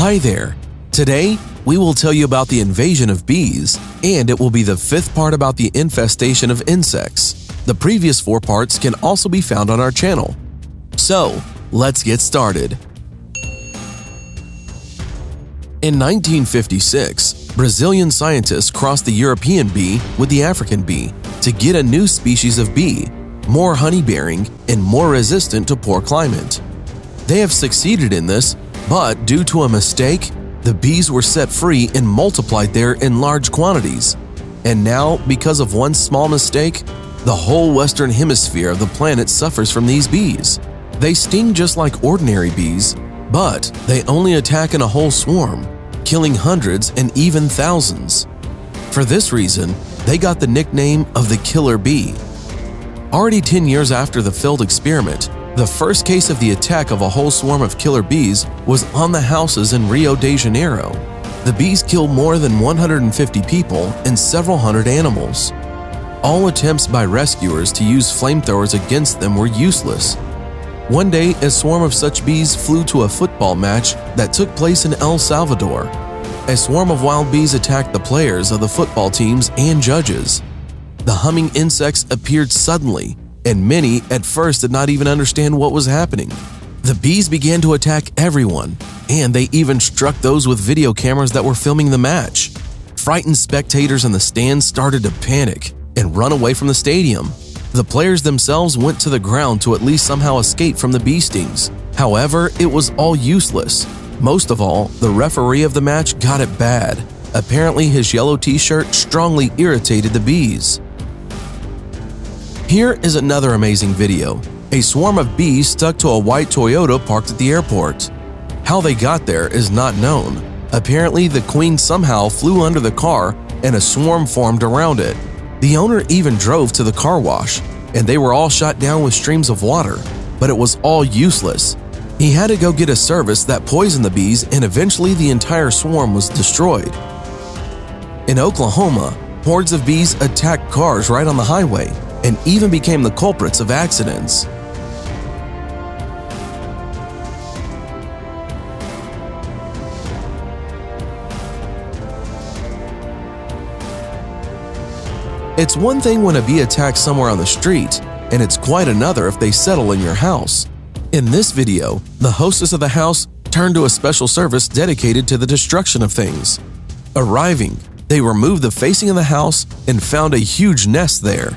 Hi there! Today, we will tell you about the invasion of bees, and it will be the fifth part about the infestation of insects. The previous 4 parts can also be found on our channel. So, let's get started. In 1956, Brazilian scientists crossed the European bee with the African bee to get a new species of bee, more honey-bearing and more resistant to poor climate. They have succeeded in this, but due to a mistake, the bees were set free and multiplied there in large quantities. And now, because of one small mistake, the whole western hemisphere of the planet suffers from these bees. They sting just like ordinary bees, but they only attack in a whole swarm, killing hundreds and even thousands. For this reason, they got the nickname of the killer bee. Already 10 years after the failed experiment, the first case of the attack of a whole swarm of killer bees was on the houses in Rio de Janeiro. The bees killed more than 150 people and several hundred animals. All attempts by rescuers to use flamethrowers against them were useless. One day, a swarm of such bees flew to a football match that took place in El Salvador. A swarm of wild bees attacked the players of the football teams and judges. The humming insects appeared suddenly, and many at first did not even understand what was happening. The bees began to attack everyone, and they even struck those with video cameras that were filming the match. Frightened spectators in the stands started to panic and run away from the stadium. The players themselves went to the ground to at least somehow escape from the bee stings. However, it was all useless. Most of all, the referee of the match got it bad. Apparently, his yellow t-shirt strongly irritated the bees. Here is another amazing video. A swarm of bees stuck to a white Toyota parked at the airport. How they got there is not known. Apparently, the queen somehow flew under the car and a swarm formed around it. The owner even drove to the car wash, and they were all shot down with streams of water, but it was all useless. He had to go get a service that poisoned the bees, and eventually the entire swarm was destroyed. In Oklahoma, hordes of bees attacked cars right on the highway and even became the culprits of accidents. It's one thing when a bee attacks somewhere on the street, and it's quite another if they settle in your house. In this video, the hostess of the house turned to a special service dedicated to the destruction of things. Arriving, they removed the facing of the house and found a huge nest there.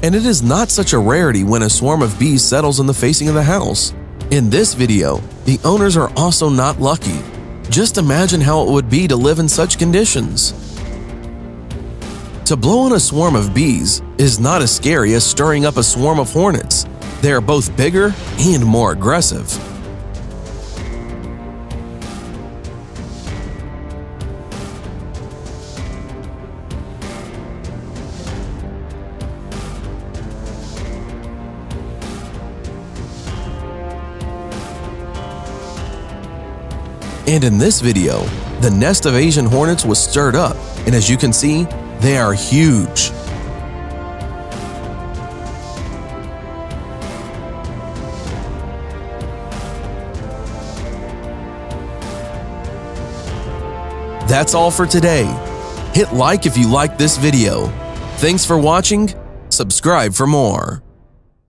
And it is not such a rarity when a swarm of bees settles in the facing of the house. In this video, the owners are also not lucky. Just imagine how it would be to live in such conditions. To blow on a swarm of bees is not as scary as stirring up a swarm of hornets. They are both bigger and more aggressive. And in this video, the nest of Asian hornets was stirred up, and as you can see, they are huge. That's all for today. Hit like if you liked this video. Thanks for watching. Subscribe for more.